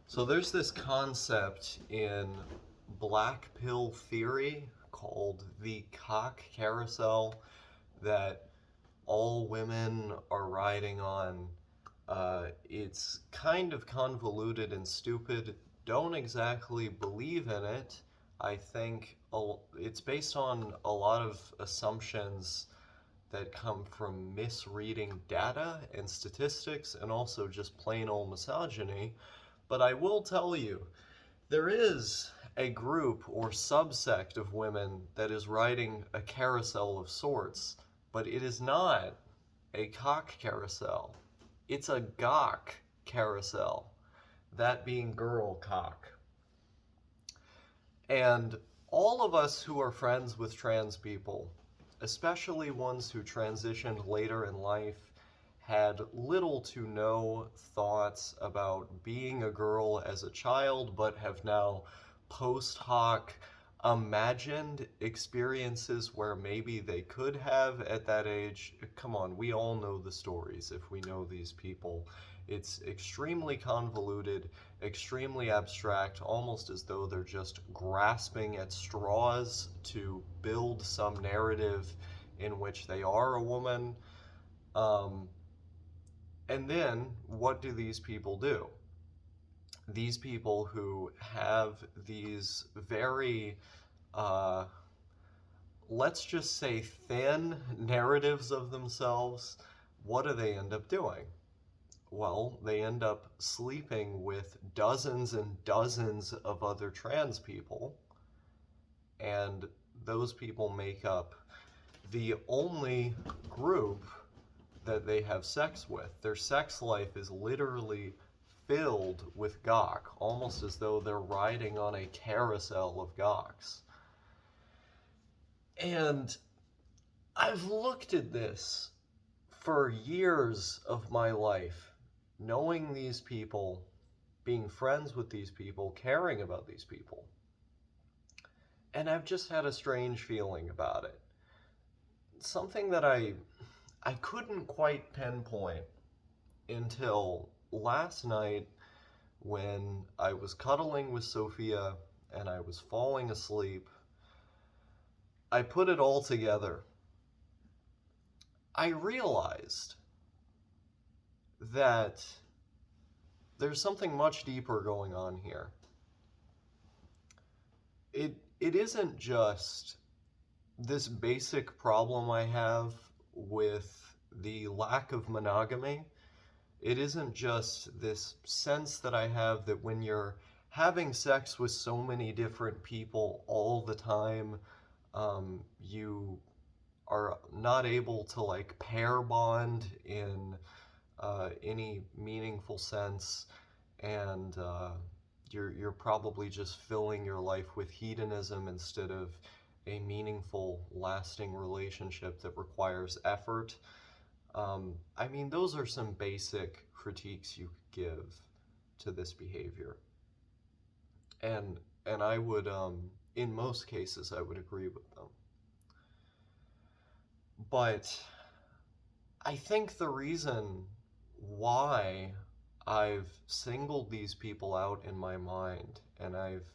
So there's this concept in black pill theory called the Gock Carousel that all women are riding on. It's kind of convoluted and stupid. Don't exactly believe in it. I think it's based on a lot of assumptions that come from misreading data and statistics and also just plain old misogyny. But I will tell you, there is a group or subsect of women that is riding a carousel of sorts, but it is not a cock carousel. It's a Gock carousel, that being girl cock. And all of us who are friends with trans people, especially ones who transitioned later in life, had little to no thoughts about being a girl as a child, but have now post hoc imagined experiences where maybe they could have at that age. Come on, we all know the stories if we know these people. It's extremely convoluted, extremely abstract, almost as though they're just grasping at straws to build some narrative in which they are a woman. And then, what do these people do? These people who have these very, uh, let's just say, thin narratives of themselves, what do they end up doing? Well, they end up sleeping with dozens and dozens of other trans people, and those people make up the only group that they have sex with. Their sex life is literally filled with Gock, almost as though they're riding on a carousel of Gocks. And I've looked at this for years of my life, knowing these people, being friends with these people, caring about these people. And I've just had a strange feeling about it. Something that I couldn't quite pinpoint until last night when I was cuddling with Sophia and I was falling asleep. I put it all together. I realized that there's something much deeper going on here. It isn't just this basic problem I have with the lack of monogamy. It isn't just this sense that I have that when you're having sex with so many different people all the time, you are not able to like pair bond in any meaningful sense, and you're probably just filling your life with hedonism instead of a meaningful, lasting relationship that requires effort. I mean, those are some basic critiques you could give to this behavior, and I would, in most cases, I would agree with them. But I think the reason why I've singled these people out in my mind and I've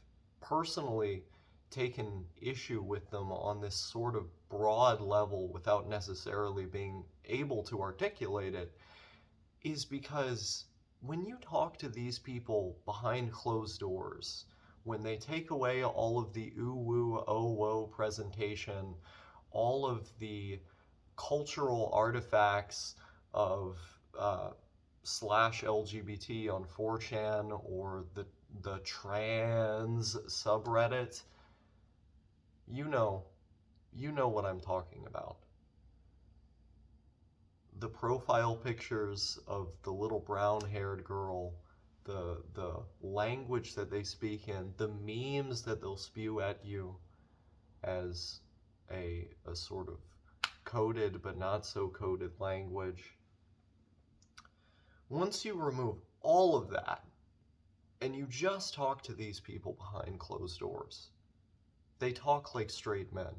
personally taken issue with them on this sort of broad level without necessarily being able to articulate it is because when you talk to these people behind closed doors, when they take away all of the ooh woo oh whoa presentation, all of the cultural artifacts of slash LGBT on 4chan or the trans subreddit, you know what I'm talking about. The profile pictures of the little brown-haired girl, the language that they speak in, the memes that they'll spew at you as a sort of coded but not so coded language. Once you remove all of that and you just talk to these people behind closed doors, they talk like straight men.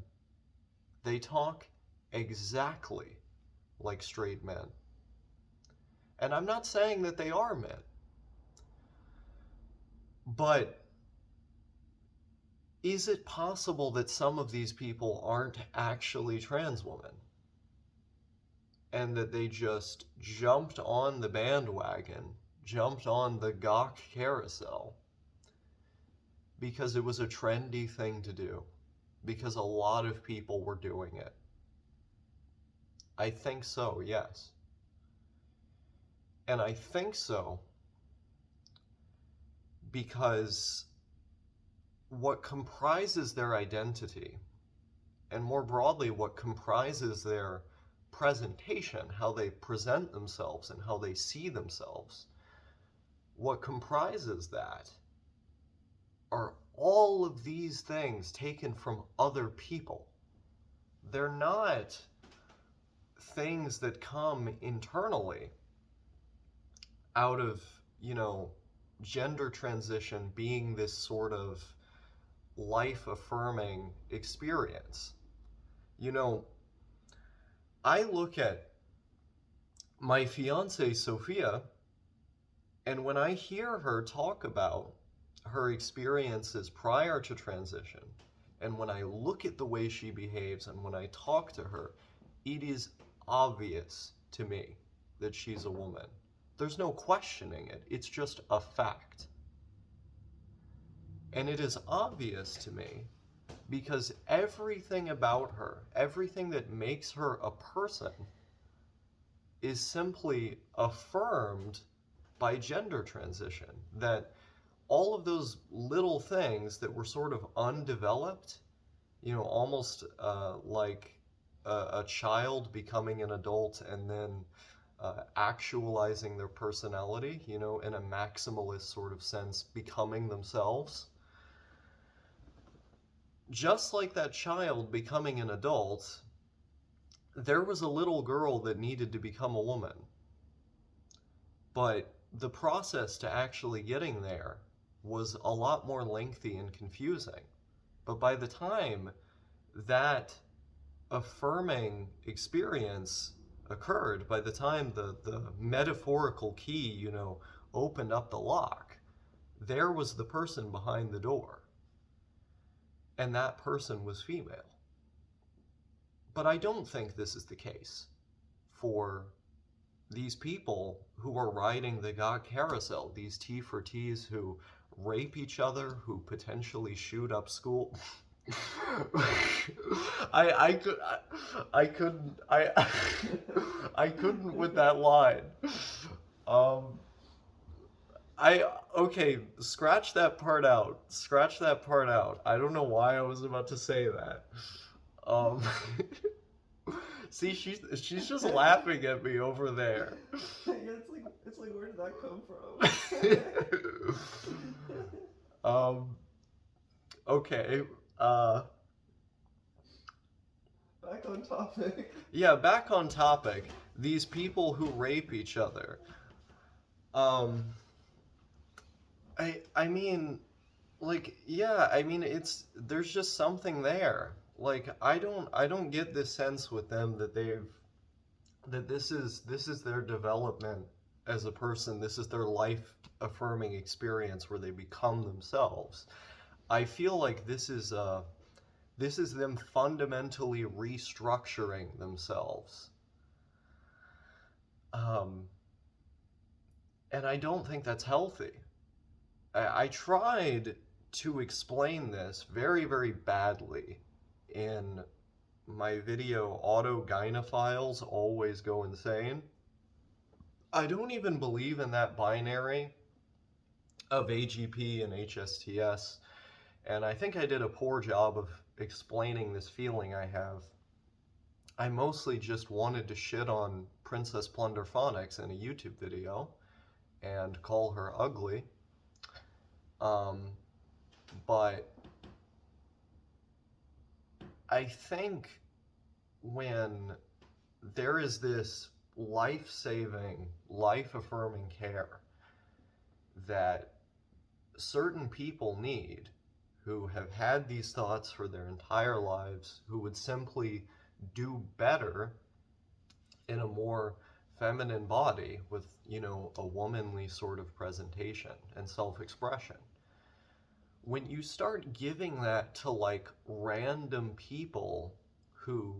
They talk exactly like straight men. And I'm not saying that they are men. But is it possible that some of these people aren't actually trans women? And that they just jumped on the bandwagon, jumped on the Gock Carousel, because it was a trendy thing to do, because a lot of people were doing it? I think so, yes. And I think so because what comprises their identity, and more broadly, what comprises their presentation, how they present themselves and how they see themselves, what comprises that are all of these things taken from other people. They're not things that come internally out of, gender transition being this sort of life-affirming experience. I look at my fiance Sophia, and when I hear her talk about her experiences prior to transition, and when I look at the way she behaves and when I talk to her, it is obvious to me that she's a woman. There's no questioning it. It's just a fact. And it is obvious to me because everything about her, everything that makes her a person, is simply affirmed by gender transition. That all of those little things that were sort of undeveloped, almost like a child becoming an adult and then actualizing their personality, in a maximalist sort of sense, becoming themselves. Just like that child becoming an adult, there was a little girl that needed to become a woman. But the process to actually getting there was a lot more lengthy and confusing. But by the time that affirming experience occurred, by the time the metaphorical key, opened up the lock, there was the person behind the door. And that person was female. But I don't think this is the case for these people who are riding the Gock Carousel, these T for Ts who rape each other, who potentially shoot up school. I couldn't with that line. Okay, scratch that part out. Scratch that part out. I don't know why I was about to say that. Um, See, she's just laughing at me over there. Yeah, it's like where did that come from? Okay. Back on topic. Yeah, back on topic. These people who rape each other. I mean, like, yeah, I mean, there's just something there. Like, I don't get this sense with them that this is their development as a person. This is their life affirming experience where they become themselves. I feel like this is them fundamentally restructuring themselves. And I don't think that's healthy. I tried to explain this very, very badly in my video Autogynophiles Always Go Insane. I don't even believe in that binary of AGP and HSTS, and I think I did a poor job of explaining this feeling I have. I mostly just wanted to shit on Princess Plunderphonics in a YouTube video and call her ugly. But I think when there is this life-saving, life-affirming care that certain people need, who have had these thoughts for their entire lives, who would simply do better in a more feminine body with, a womanly sort of presentation and self-expression. when you start giving that to like random people who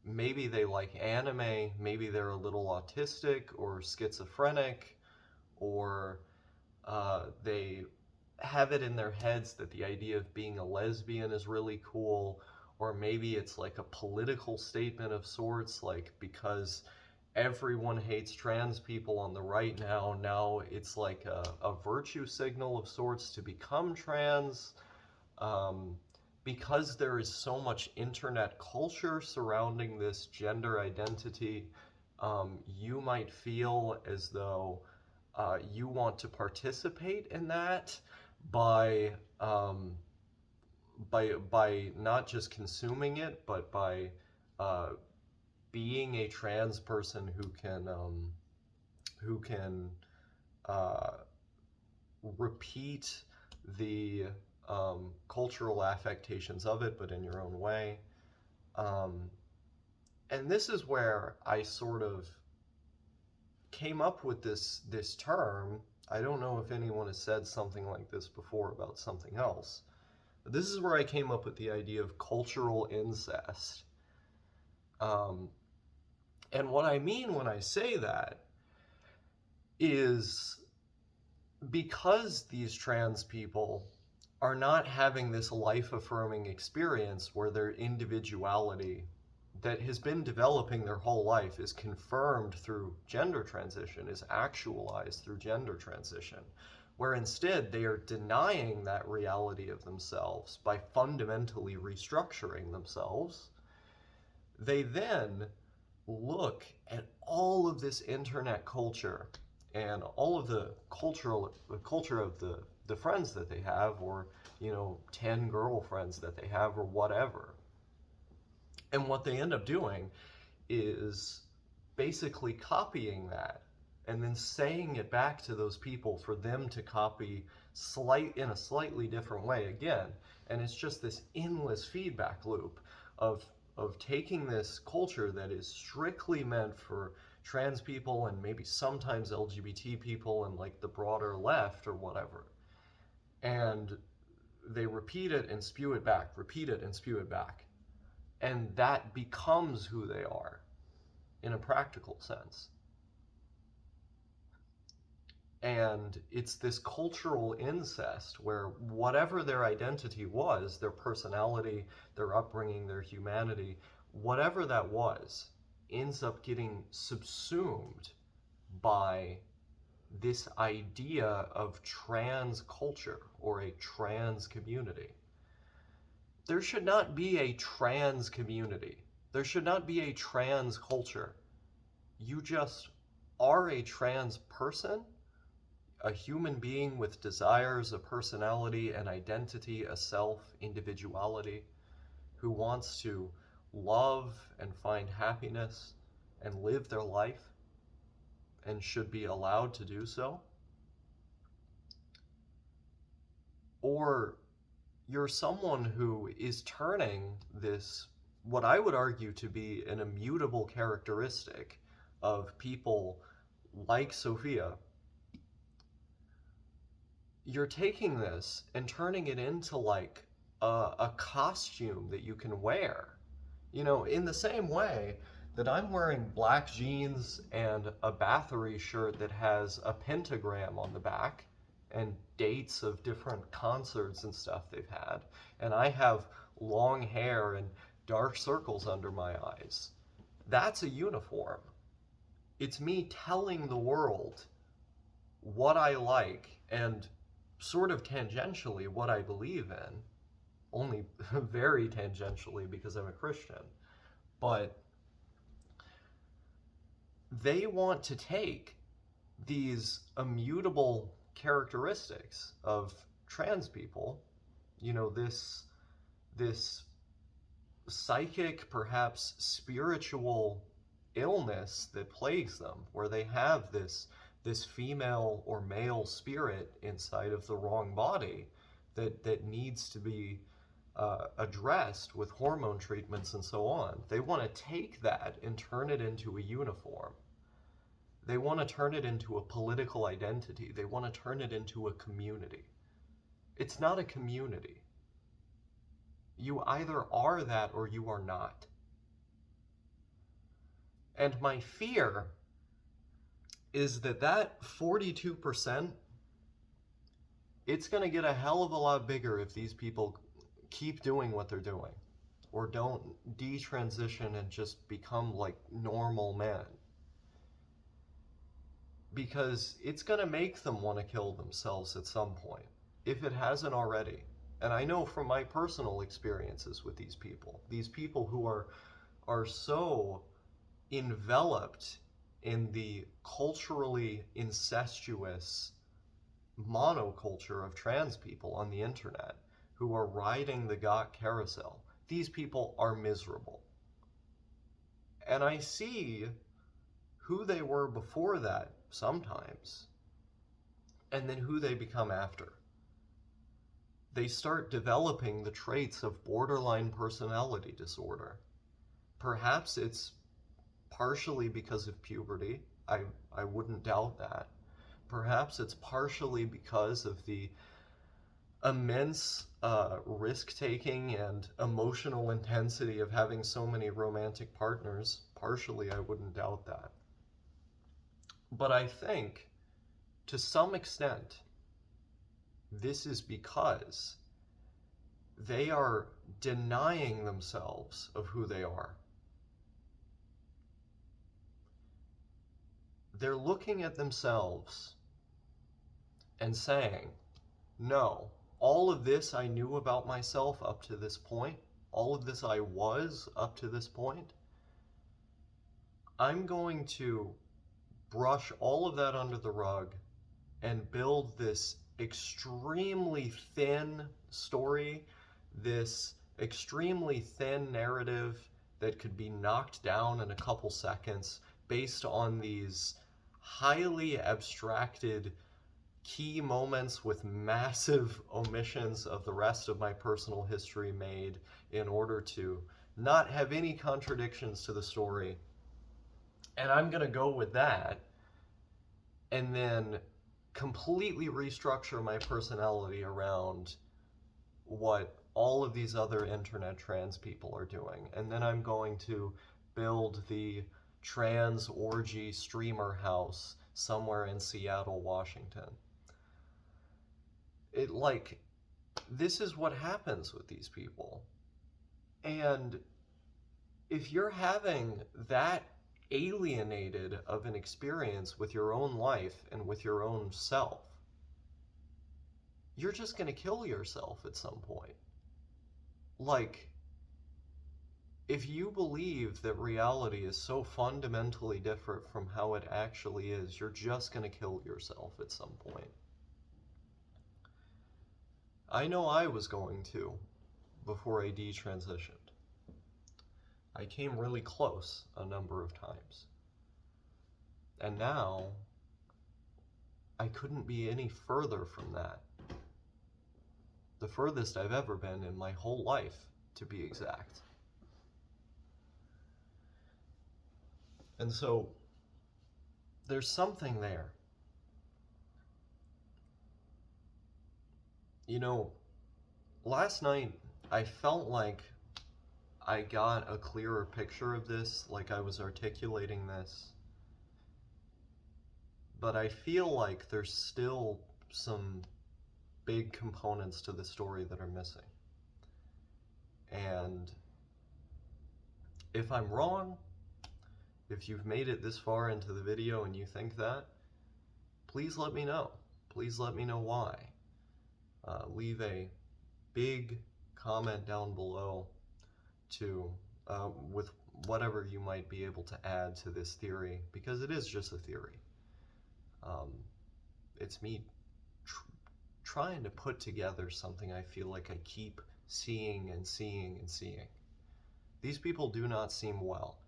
maybe they like anime, maybe they're a little autistic or schizophrenic, or they have it in their heads that the idea of being a lesbian is really cool, or maybe it's like a political statement of sorts, like because everyone hates trans people on the right now it's like a virtue signal of sorts to become trans. um, because there is so much internet culture surrounding this gender identity, you might feel as though you want to participate in that by by not just consuming it, but by uh, being a trans person who can uh, repeat the cultural affectations of it, but in your own way. Um, and this is where I sort of came up with this term. I don't know if anyone has said something like this before about something else. But this is where I came up with the idea of cultural incest. Um, and what I mean when I say that is because these trans people are not having this life affirming experience where their individuality that has been developing their whole life is confirmed through gender transition, is actualized through gender transition, where instead they are denying that reality of themselves by fundamentally restructuring themselves. They then look at all of this internet culture and all of the culture of the friends that they have, or 10 girlfriends that they have, or whatever. And what they end up doing is basically copying that and then saying it back to those people for them to copy in a slightly different way again. And it's just this endless feedback loop of taking this culture that is strictly meant for trans people and maybe sometimes LGBT people and like the broader left or whatever. And they repeat it and spew it back, repeat it and spew it back. And that becomes who they are in a practical sense. And it's this cultural incest where whatever their identity was, their personality, their upbringing, their humanity, whatever that was, ends up getting subsumed by this idea of trans culture or a trans community. There should not be a trans community. There should not be a trans culture. You just are a trans person, a human being with desires, a personality, an identity, a self, individuality, who wants to love and find happiness and live their life and should be allowed to do so. Or you're someone who is turning this, what I would argue to be an immutable characteristic of people like Sophia. You're taking this and turning it into like a costume that you can wear. In the same way that I'm wearing black jeans and a Bathory shirt that has a pentagram on the back and dates of different concerts and stuff they've had, and I have long hair and dark circles under my eyes. That's a uniform. It's me telling the world what I like and sort of tangentially what I believe in, only very tangentially because I'm a Christian. But they want to take these immutable characteristics of trans people, this psychic, perhaps spiritual illness that plagues them, where they have this female or male spirit inside of the wrong body that needs to be addressed with hormone treatments and so on. They want to take that and turn it into a uniform. They want to turn it into a political identity. They want to turn it into a community. It's not a community. You either are that or you are not. And my fear is that 42%, it's going to get a hell of a lot bigger if these people keep doing what they're doing or don't detransition and just become like normal men. Because it's going to make them want to kill themselves at some point, if it hasn't already. And I know from my personal experiences with these people who are so enveloped in the culturally incestuous monoculture of trans people on the internet, who are riding the Gock Carousel. These people are miserable. And I see who they were before that sometimes, and then who they become after. They start developing the traits of borderline personality disorder. Perhaps it's partially because of puberty. I wouldn't doubt that. Perhaps it's partially because of the immense risk-taking and emotional intensity of having so many romantic partners. Partially, I wouldn't doubt that. But I think, to some extent, this is because they are denying themselves of who they are. They're looking at themselves and saying, no, all of this I knew about myself up to this point, all of this I was up to this point, I'm going to brush all of that under the rug and build this extremely thin story, this extremely thin narrative that could be knocked down in a couple seconds based on these highly abstracted key moments with massive omissions of the rest of my personal history made in order to not have any contradictions to the story. And I'm going to go with that and then completely restructure my personality around what all of these other internet trans people are doing. And then I'm going to build the trans orgy streamer house somewhere in Seattle, Washington. This is what happens with these people. And if you're having that alienated of an experience with your own life and with your own self, you're just going to kill yourself at some point. If you believe that reality is so fundamentally different from how it actually is, you're just going to kill yourself at some point. I know I was going to before I detransitioned. I came really close a number of times. And now, I couldn't be any further from that. The furthest I've ever been in my whole life, to be exact. And so, there's something there. You know, last night, I felt like I got a clearer picture of this, like I was articulating this. But I feel like there's still some big components to the story that are missing. And if I'm wrong, if you've made it this far into the video and you think that, please let me know. Please let me know why. Leave a big comment down below with whatever you might be able to add to this theory, because it is just a theory. It's me trying to put together something I feel like I keep seeing and seeing and seeing. These people do not seem well,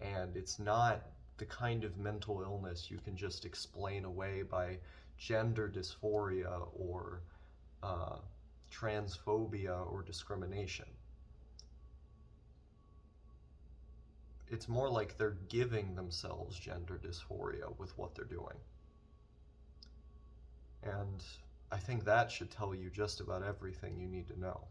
and it's not the kind of mental illness you can just explain away by gender dysphoria or transphobia or discrimination. It's more like they're giving themselves gender dysphoria with what they're doing. And I think that should tell you just about everything you need to know.